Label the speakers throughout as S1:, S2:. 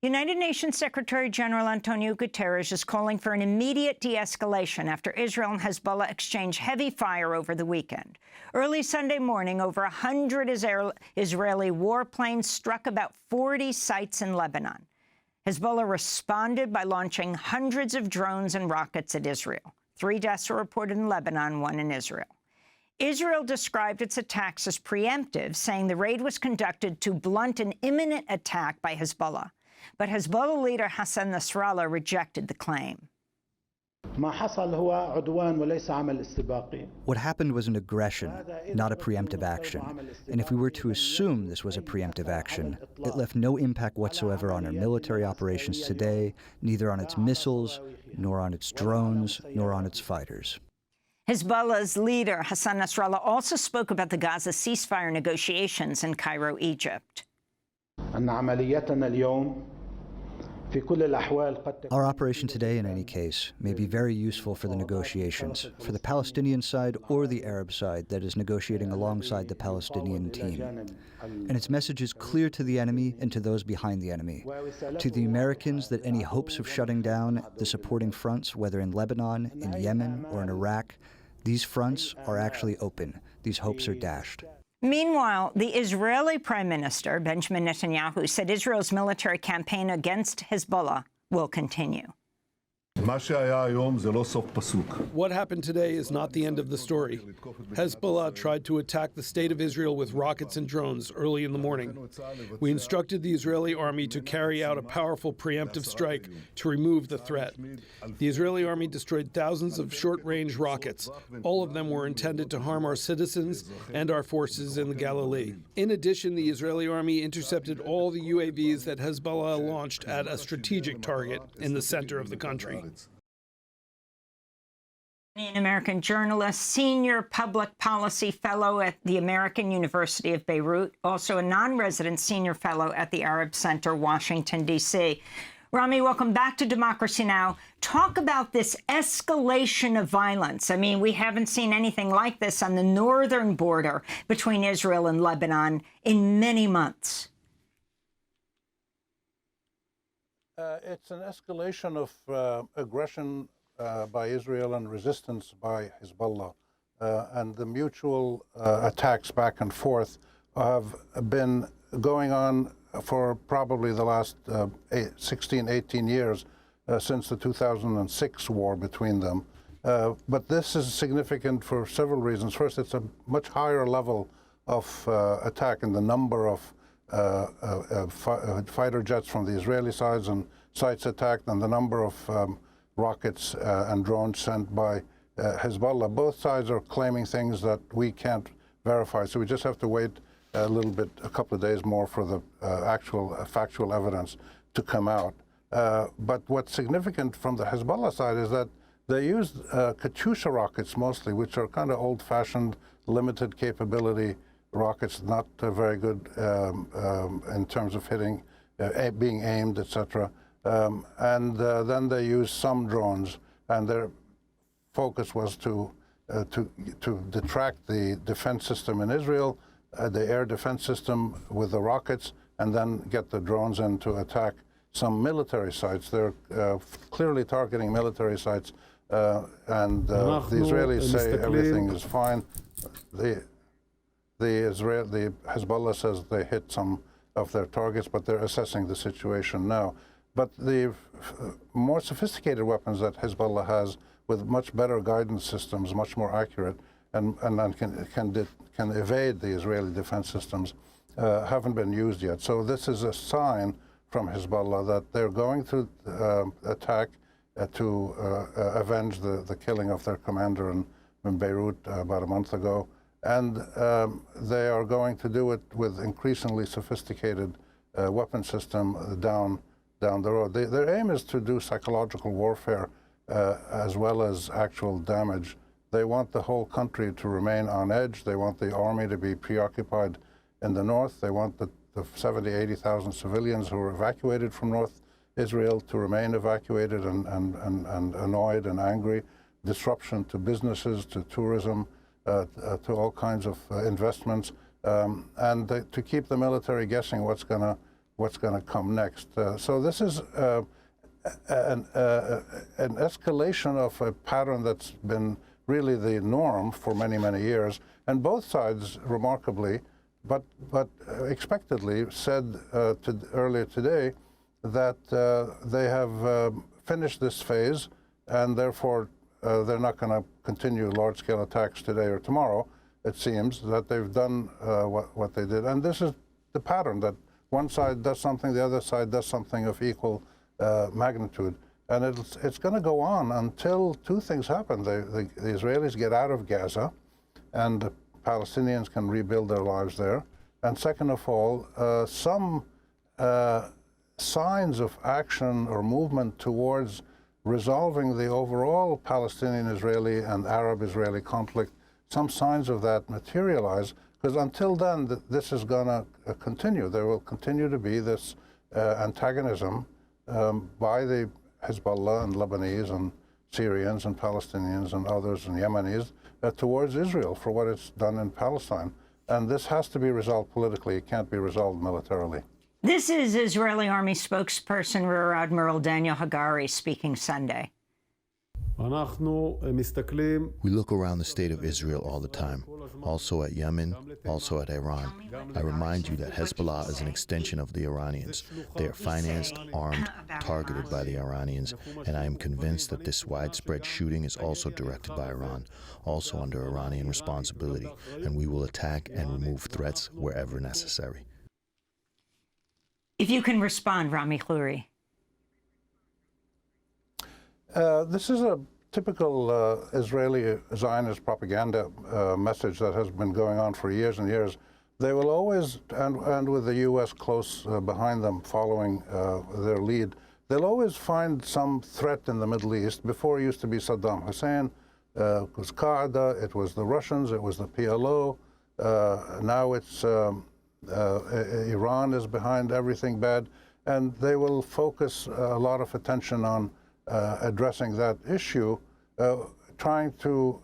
S1: United Nations Secretary General Antonio Guterres is calling for an immediate de-escalation after Israel and Hezbollah exchanged heavy fire over the weekend. Early Sunday morning, over 100 Israeli warplanes struck about 40 sites in Lebanon. Hezbollah responded by launching hundreds of drones and rockets at Israel. 3 deaths were reported in Lebanon, 1 in Israel. Israel described its attacks as preemptive, saying the raid was conducted to blunt an imminent attack by Hezbollah. But Hezbollah leader Hassan Nasrallah rejected the claim.
S2: What happened was an aggression, not a preemptive action. And if we were to assume this was a preemptive action, it left no impact whatsoever on our military operations today, neither on its missiles, nor on its drones, nor on its fighters.
S1: Hezbollah's leader Hassan Nasrallah also spoke about the Gaza ceasefire negotiations in Cairo, Egypt.
S2: Our operation today, in any case, may be very useful for the negotiations, for the Palestinian side or the Arab side that is negotiating alongside the Palestinian team. And its message is clear to the enemy and to those behind the enemy. To the Americans that any hopes of shutting down the supporting fronts, whether in Lebanon, in Yemen, or in Iraq, these fronts are actually open. These hopes are dashed.
S1: Meanwhile, the Israeli Prime Minister, Benjamin Netanyahu, said Israel's military campaign against Hezbollah will continue.
S3: What happened today is not the end of the story. Hezbollah tried to attack the state of Israel with rockets and drones early in the morning. We instructed the Israeli army to carry out a powerful preemptive strike to remove the threat. The Israeli army destroyed thousands of short-range rockets. All of them were intended to harm our citizens and our forces in the Galilee. In addition, the Israeli army intercepted all the UAVs that Hezbollah launched at a strategic target in the center of the country.
S1: Palestinian American journalist, senior public policy fellow at the American University of Beirut, also a non-resident senior fellow at the Arab Center, Washington, D.C. Rami, welcome back to Democracy Now! Talk about this escalation of violence. I mean, we haven't seen anything like this on the northern border between Israel and Lebanon in many months.
S4: It's an escalation of aggression by Israel and resistance by Hezbollah. And the mutual attacks back and forth have been going on for probably the last 16, 18 years since the 2006 war between them. But this is significant for several reasons. First, it's a much higher level of attack in the number of fighter jets from the Israeli sides and sites attacked, and the number of rockets and drones sent by Hezbollah. Both sides are claiming things that we can't verify, so we just have to wait a little bit, a couple of days more for the actual factual evidence to come out. But what's significant from the Hezbollah side is that they used Katyusha rockets mostly, which are kind of old-fashioned, limited capability rockets, not very good in terms of hitting, being aimed, etc. Then they used some drones, and their focus was to detract the defense system in Israel, the air defense system with the rockets, and then get the drones in to attack some military sites. They're clearly targeting military sites, and the Israelis say everything is fine. The Hezbollah says they hit some of their targets, but they're assessing the situation now. But the more sophisticated weapons that Hezbollah has, with much better guidance systems, much more accurate, and can evade the Israeli defense systems, haven't been used yet. So this is a sign from Hezbollah that they're going to attack to avenge the killing of their commander in Beirut about a month ago. And they are going to do it with increasingly sophisticated weapon system down the road. Their aim is to do psychological warfare as well as actual damage. They want the whole country to remain on edge. They want the army to be preoccupied in the north. They want the 70,000, 80,000 civilians who were evacuated from North Israel to remain evacuated and annoyed and angry. Disruption to businesses, to tourism, to all kinds of investments, and to keep the military guessing what's going to what's going to come next. So this is an escalation of a pattern that's been really the norm for many, many years. And both sides, remarkably, but expectedly, said earlier today that they have finished this phase, and therefore they're not going to continue large-scale attacks today or tomorrow. It seems that they've done what they did. And this is the pattern, that one side does something, the other side does something of equal magnitude. And it's going to go on until two things happen. The Israelis get out of Gaza, and the Palestinians can rebuild their lives there. And second of all, some signs of action or movement towards resolving the overall Palestinian-Israeli and Arab-Israeli conflict, some signs of that materialize, because until then, this is going to continue. There will continue to be this antagonism by the Hezbollah and Lebanese and Syrians and Palestinians and others and Yemenis towards Israel for what it's done in Palestine. And this has to be resolved politically. It can't be resolved militarily.
S1: This is Israeli Army spokesperson Rear Admiral Daniel Hagari speaking Sunday.
S5: We look around the state of Israel all the time, also at Yemen, also at Iran. I remind you that Hezbollah is an extension of the Iranians. They are financed, armed, targeted by the Iranians, and I am convinced that this widespread shooting is also directed by Iran, also under Iranian responsibility, and we will attack and remove threats wherever necessary.
S1: If you can respond, Rami Khouri.
S4: This is a typical Israeli Zionist propaganda message that has been going on for years and years. They will always, and with the U.S. close behind them following their lead, they'll always find some threat in the Middle East. Before it used to be Saddam Hussein, it was Qaeda, it was the Russians, it was the PLO. Now it's Iran is behind everything bad, and they will focus a lot of attention on addressing that issue, trying to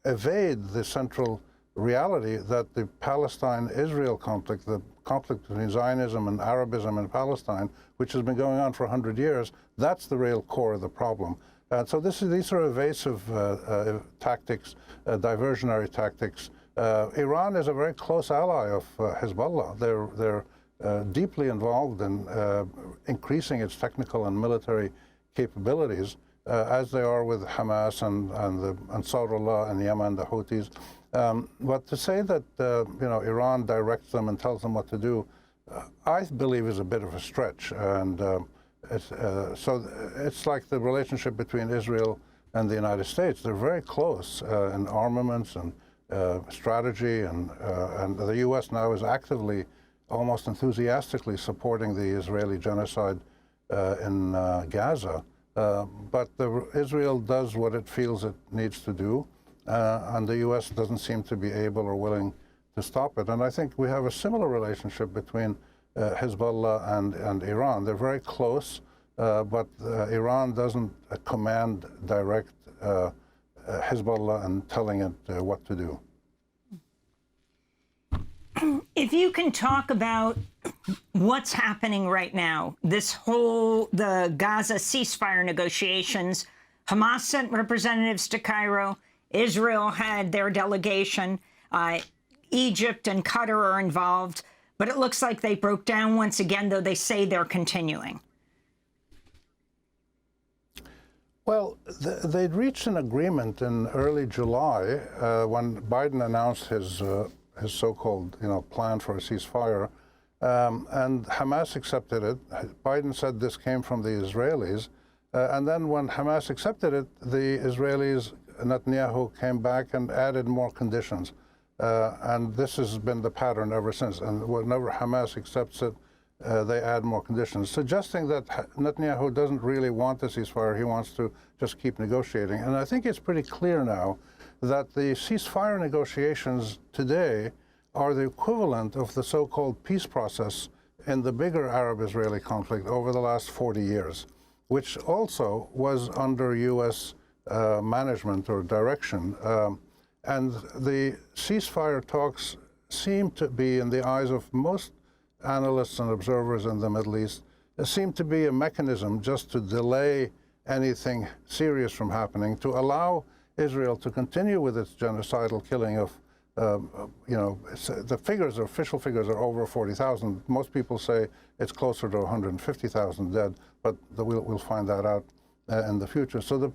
S4: evade the central reality that the Palestine-Israel conflict, the conflict between Zionism and Arabism in Palestine, which has been going on for 100 years, that's the real core of the problem. And so these are evasive tactics, diversionary tactics. Iran is a very close ally of Hezbollah. They're deeply involved in increasing its technical and military capabilities, as they are with Hamas and the Ansarullah in Yemen, the Houthis. But to say that Iran directs them and tells them what to do, I believe is a bit of a stretch. And so it's like the relationship between Israel and the United States. They're very close in armaments and strategy, and the U.S. now is actively, almost enthusiastically supporting the Israeli genocide in Gaza. But Israel does what it feels it needs to do, and the U.S. doesn't seem to be able or willing to stop it. And I think we have a similar relationship between Hezbollah and Iran. They're very close, but Iran doesn't command direct Hezbollah and telling it what to do.
S1: If you can talk about what's happening right now, the Gaza ceasefire negotiations, Hamas sent representatives to Cairo, Israel had their delegation, Egypt and Qatar are involved, but it looks like they broke down once again, though they say they're continuing.
S4: Well, they'd reached an agreement in early July when Biden announced his so-called plan for a ceasefire, and Hamas accepted it. Biden said this came from the Israelis, and then when Hamas accepted it, the Israelis, Netanyahu, came back and added more conditions, and this has been the pattern ever since. And whenever Hamas accepts it, they add more conditions, suggesting that Netanyahu doesn't really want the ceasefire. He wants to just keep negotiating. And I think it's pretty clear now that the ceasefire negotiations today are the equivalent of the so-called peace process in the bigger Arab-Israeli conflict over the last 40 years, which also was under U.S. management or direction. And the ceasefire talks seem to be, in the eyes of most analysts and observers in the Middle East seem to be a mechanism just to delay anything serious from happening, to allow Israel to continue with its genocidal killing of, the figures, official figures are over 40,000. Most people say it's closer to 150,000 dead, but we'll find that out in the future. So the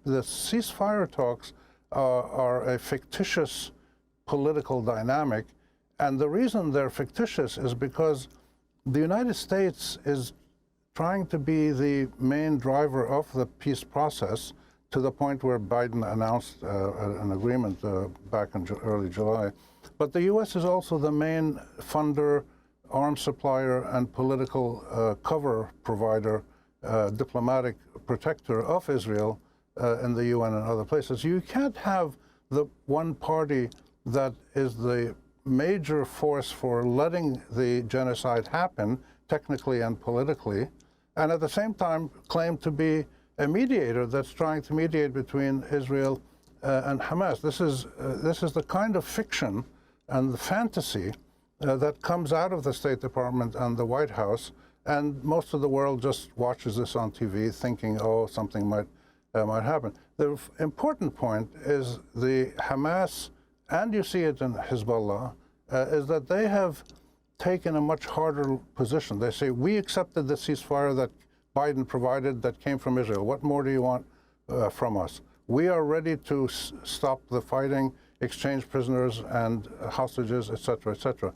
S4: ceasefire talks are a fictitious political dynamic, and the reason they're fictitious is because the United States is trying to be the main driver of the peace process, to the point where Biden announced an agreement back in early July. But the U.S. is also the main funder, arms supplier, and political cover provider, diplomatic protector of Israel in the UN and other places. You can't have the one party that is the major force for letting the genocide happen, technically and politically, and at the same time claim to be a mediator that's trying to mediate between Israel and Hamas. This is the kind of fiction and the fantasy that comes out of the State Department and the White House, and most of the world just watches this on TV thinking, oh, something might happen. The important point is the Hamas, and you see it in Hezbollah, is that they have taken a much harder position. They say, we accepted the ceasefire that Biden provided that came from Israel. What more do you want from us? We are ready to stop the fighting, exchange prisoners and hostages, et cetera,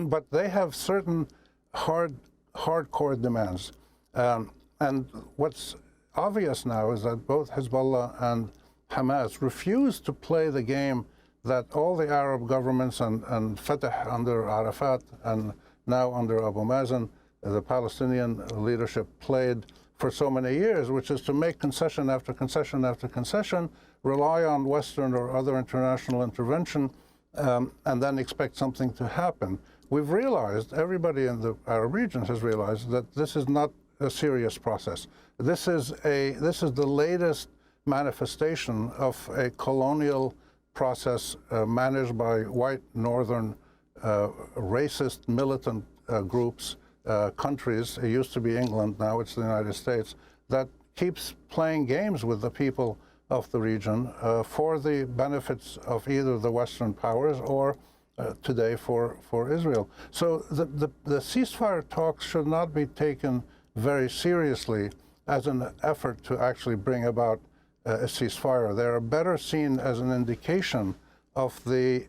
S4: but they have certain hardcore demands. And what's obvious now is that both Hezbollah and Hamas refuse to play the game that all the Arab governments and Fatah under Arafat and now under Abu Mazen, the Palestinian leadership, played for so many years, which is to make concession after concession after concession, rely on Western or other international intervention, and then expect something to happen. We've realized, everybody in the Arab region has realized, that this is not a serious process. This is the latest manifestation of a colonial process managed by white, northern, racist, militant groups, countries. It used to be England, now it's the United States, that keeps playing games with the people of the region for the benefits of either the Western powers or today for Israel. So the ceasefire talks should not be taken very seriously as an effort to actually bring about a ceasefire. They are better seen as an indication of the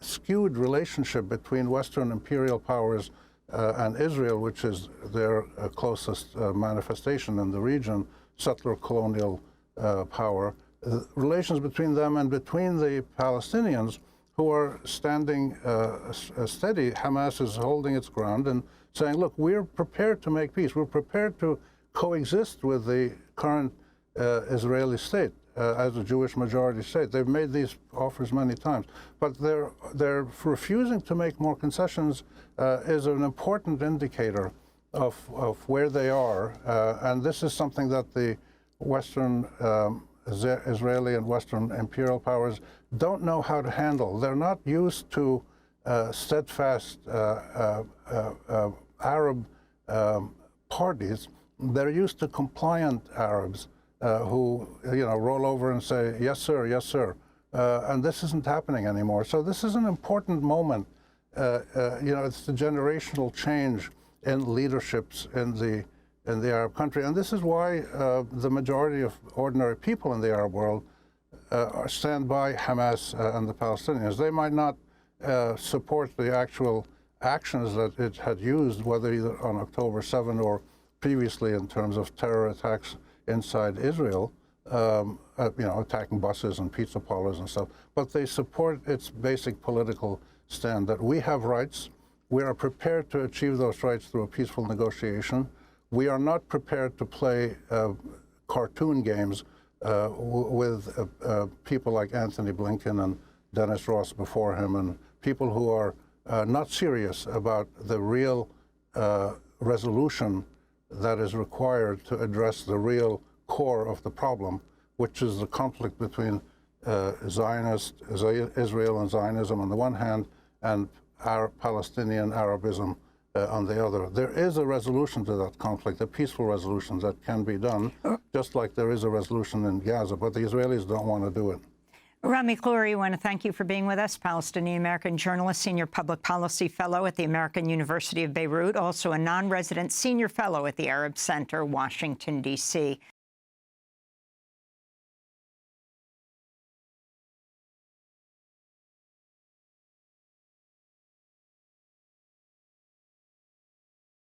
S4: skewed relationship between Western imperial powers and Israel, which is their closest manifestation in the region, settler colonial power, relations between them and between the Palestinians, who are standing steady. Hamas is holding its ground and saying, look, we're prepared to make peace. We're prepared to coexist with the current Israeli state as a Jewish majority state. They've made these offers many times, but they're refusing to make more concessions is an important indicator of where they are, and this is something that the Western Israeli and Western imperial powers don't know how to handle. They're not used to steadfast Arab parties. They're used to compliant Arabs who roll over and say, yes, sir, yes, sir. And this isn't happening anymore. So this is an important moment. It's the generational change in leaderships in the Arab country. And this is why the majority of ordinary people in the Arab world stand by Hamas and the Palestinians. They might not support the actual actions that it had used, whether either on October 7 or previously in terms of terror attacks inside Israel, attacking buses and pizza parlors and stuff. But they support its basic political stand that we have rights. We are prepared to achieve those rights through a peaceful negotiation. We are not prepared to play cartoon games with people like Anthony Blinken and Dennis Ross before him, and people who are not serious about the real resolution that is required to address the real core of the problem, which is the conflict between Israel and Zionism on the one hand, and Palestinian Arabism on the other. There is a resolution to that conflict, a peaceful resolution that can be done, just like there is a resolution in Gaza, but the Israelis don't want to do it.
S1: Rami Khouri, I want to thank you for being with us, Palestinian American journalist, senior public policy fellow at the American University of Beirut, also a non-resident senior fellow at the Arab Center, Washington, D.C.